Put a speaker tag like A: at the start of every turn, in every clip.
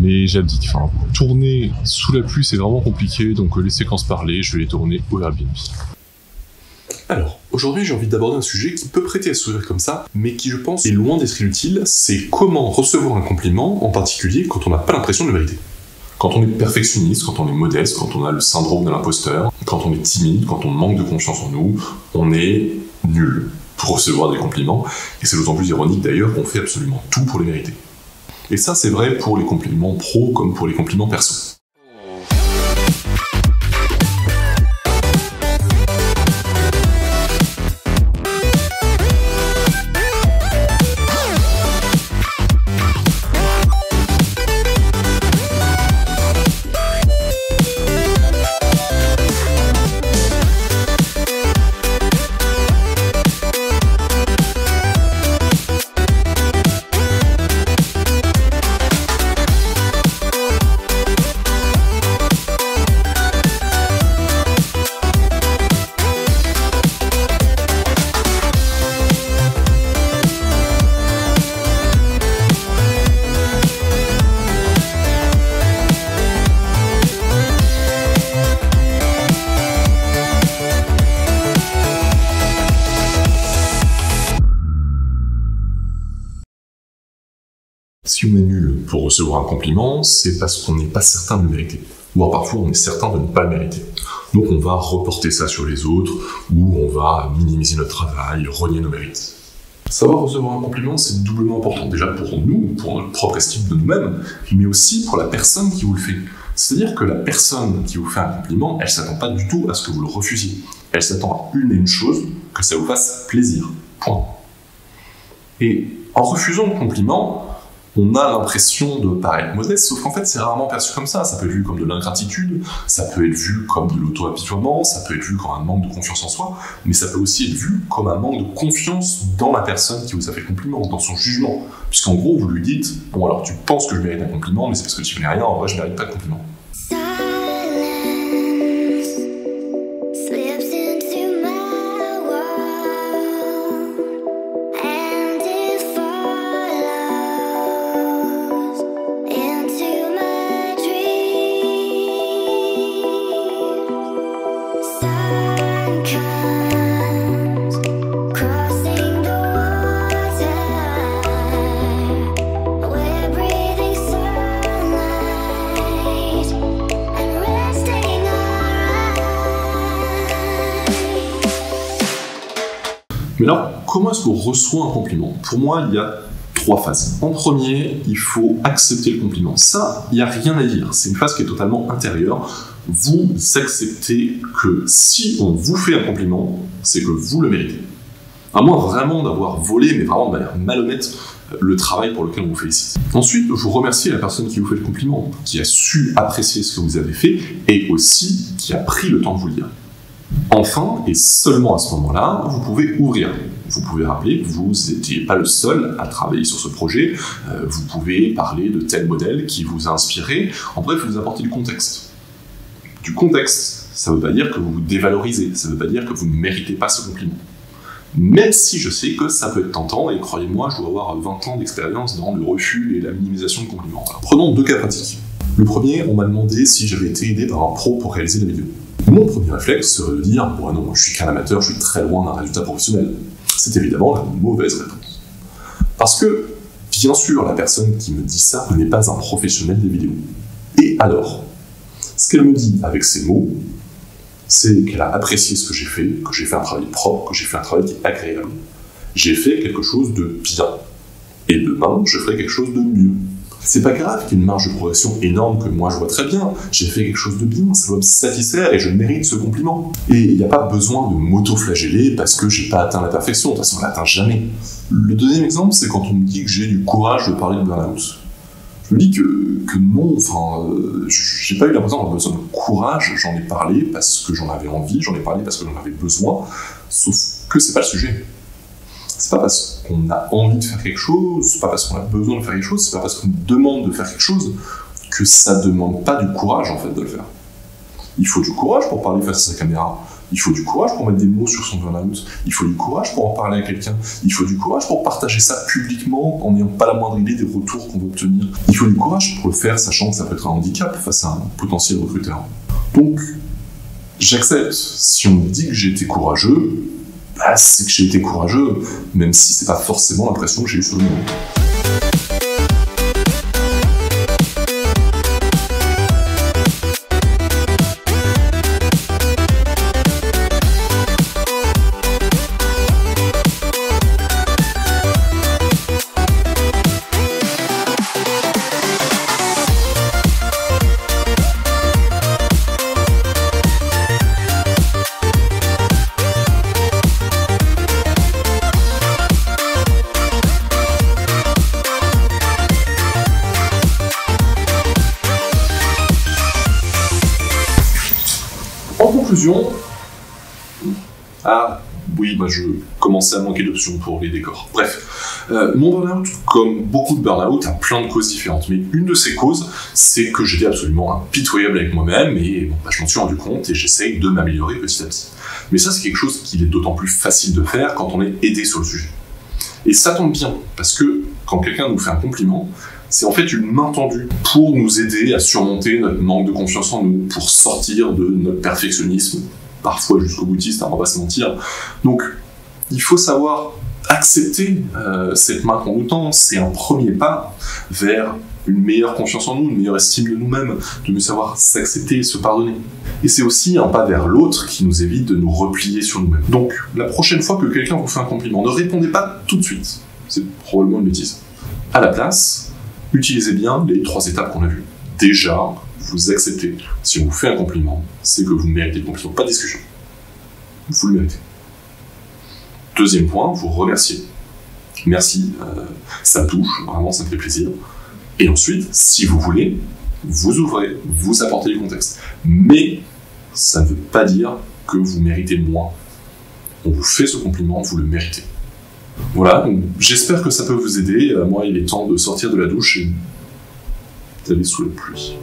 A: Mais j'abdique. Enfin, tourner sous la pluie, c'est vraiment compliqué, donc les séquences parlées, je vais les tourner au Airbnb.
B: Alors, aujourd'hui j'ai envie d'aborder un sujet qui peut prêter à sourire comme ça, mais qui je pense est loin d'être inutile, c'est comment recevoir un compliment, en particulier quand on n'a pas l'impression de le mériter. Quand on est perfectionniste, quand on est modeste, quand on a le syndrome de l'imposteur, quand on est timide, quand on manque de confiance en nous, on est nul pour recevoir des compliments, et c'est d'autant plus ironique d'ailleurs qu'on fait absolument tout pour les mériter. Et ça c'est vrai pour les compliments pro comme pour les compliments perso. Si on est nul pour recevoir un compliment, c'est parce qu'on n'est pas certain de le mériter. Voire parfois on est certain de ne pas le mériter. Donc on va reporter ça sur les autres, ou on va minimiser notre travail, renier nos mérites. Savoir recevoir un compliment, c'est doublement important. Déjà pour nous, pour notre propre estime de nous-mêmes, mais aussi pour la personne qui vous le fait. C'est-à-dire que la personne qui vous fait un compliment, elle s'attend pas du tout à ce que vous le refusiez. Elle s'attend à une et une chose, que ça vous fasse plaisir. Point. Et en refusant le compliment, on a l'impression de paraître modeste, sauf qu'en fait c'est rarement perçu comme ça. Ça peut être vu comme de l'ingratitude, ça peut être vu comme de l'auto-apitoiement, ça peut être vu comme un manque de confiance en soi, mais ça peut aussi être vu comme un manque de confiance dans la personne qui vous a fait le compliment, dans son jugement. Puisqu'en gros vous lui dites « Bon alors tu penses que je mérite un compliment, mais c'est parce que tu connais rien, en vrai je mérite pas de compliment. » Mais alors, comment est-ce qu'on reçoit un compliment? Pour moi, il y a 3 phases. En premier, il faut accepter le compliment. Ça, il n'y a rien à dire. C'est une phase qui est totalement intérieure. Vous acceptez que si on vous fait un compliment, c'est que vous le méritez. À moins vraiment d'avoir volé, mais vraiment de manière malhonnête, le travail pour lequel on vous félicite. Ensuite, je remercie la personne qui vous fait le compliment, qui a su apprécier ce que vous avez fait, et aussi qui a pris le temps de vous le dire. Enfin, et seulement à ce moment-là, vous pouvez ouvrir. Vous pouvez rappeler que vous n'étiez pas le seul à travailler sur ce projet. Vous pouvez parler de tel modèle qui vous a inspiré. En bref, vous apportez du contexte. Du contexte, ça ne veut pas dire que vous vous dévalorisez. Ça ne veut pas dire que vous ne méritez pas ce compliment. Même si je sais que ça peut être tentant, et croyez-moi, je dois avoir 20 ans d'expérience dans le refus et la minimisation de compliments. Alors, prenons 2 cas pratiques. Le premier, on m'a demandé si j'avais été aidé par un pro pour réaliser la vidéo. Mon premier réflexe serait de dire « Bon non, je suis qu'un amateur, je suis très loin d'un résultat professionnel ». C'est évidemment la mauvaise réponse. Parce que, bien sûr, la personne qui me dit ça n'est pas un professionnel des vidéos. Et alors, ce qu'elle me dit avec ces mots, c'est qu'elle a apprécié ce que j'ai fait un travail propre, que j'ai fait un travail qui est agréable. J'ai fait quelque chose de bien. Et demain, je ferai quelque chose de mieux. C'est pas grave qu'il y ait une marge de progression énorme que moi je vois très bien. J'ai fait quelque chose de bien, ça doit me satisfaire et je mérite ce compliment. Et il n'y a pas besoin de m'auto-flageller parce que j'ai pas atteint la perfection. De toute façon, on l'atteint jamais. Le deuxième exemple, c'est quand on me dit que j'ai du courage de parler de burn-out. Je me dis que non, enfin, j'ai pas eu l'impression d'avoir besoin de courage. J'en ai parlé parce que j'en avais envie, j'en ai parlé parce que j'en avais besoin. Sauf que c'est pas le sujet. C'est pas parce qu'on a envie de faire quelque chose, c'est pas parce qu'on a besoin de faire quelque chose, c'est pas parce qu'on demande de faire quelque chose que ça demande pas du courage en fait de le faire. Il faut du courage pour parler face à sa caméra, Il faut du courage pour mettre des mots sur son burn-out. Il faut du courage pour en parler à quelqu'un. Il faut du courage pour partager ça publiquement en n'ayant pas la moindre idée des retours qu'on va obtenir. Il faut du courage pour le faire, sachant que ça peut être un handicap face à un potentiel recruteur. Donc, j'accepte. Si on me dit que j'ai été courageux, bah, c'est que j'ai été courageux, même si c'est pas forcément l'impression que j'ai eue sur le moment. En conclusion, oui, je commençais à manquer d'options pour les décors. Bref, mon burn-out, comme beaucoup de burn-out, a plein de causes différentes. Mais une de ces causes, c'est que j'étais absolument impitoyable avec moi-même et je m'en suis rendu compte et j'essaye de m'améliorer petit à petit. Mais ça, c'est quelque chose qu'il est d'autant plus facile de faire quand on est aidé sur le sujet. Et ça tombe bien, parce que quand quelqu'un nous fait un compliment, c'est en fait une main tendue pour nous aider à surmonter notre manque de confiance en nous, pour sortir de notre perfectionnisme, parfois jusqu'au boutiste, on va pas se mentir. Donc, il faut savoir accepter cette main qu'on nous tend. C'est un premier pas vers une meilleure confiance en nous, une meilleure estime de nous-mêmes, de mieux savoir s'accepter et se pardonner. Et c'est aussi un pas vers l'autre qui nous évite de nous replier sur nous-mêmes. Donc, la prochaine fois que quelqu'un vous fait un compliment, ne répondez pas tout de suite. C'est probablement une bêtise. À la place, utilisez bien les 3 étapes qu'on a vues. Déjà, vous acceptez. Si on vous fait un compliment, c'est que vous méritez le compliment. Pas de discussion. Vous le méritez. Deuxième point, vous remerciez. Merci, ça me touche, vraiment ça me fait plaisir. Et ensuite, si vous voulez, vous ouvrez, vous apportez du contexte. Mais ça ne veut pas dire que vous méritez moins. On vous fait ce compliment, vous le méritez. Voilà, j'espère que ça peut vous aider. Moi, il est temps de sortir de la douche et d'aller sous la pluie.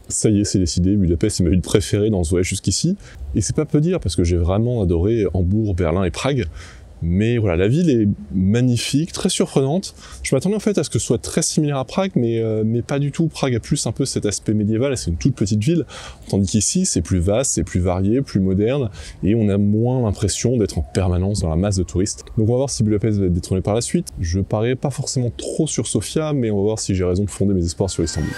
A: Ça y est, c'est décidé, Budapest est ma ville préférée dans ce voyage jusqu'ici. Et c'est pas peu dire, parce que j'ai vraiment adoré Hambourg, Berlin et Prague. Mais voilà, la ville est magnifique, très surprenante. Je m'attendais en fait à ce que ce soit très similaire à Prague, mais pas du tout. Prague a plus un peu cet aspect médiéval, c'est une toute petite ville, tandis qu'ici c'est plus vaste, c'est plus varié, plus moderne, et on a moins l'impression d'être en permanence dans la masse de touristes. Donc on va voir si Budapest va être détrôné par la suite. Je parie pas forcément trop sur Sofia, mais on va voir si j'ai raison de fonder mes espoirs sur Istanbul.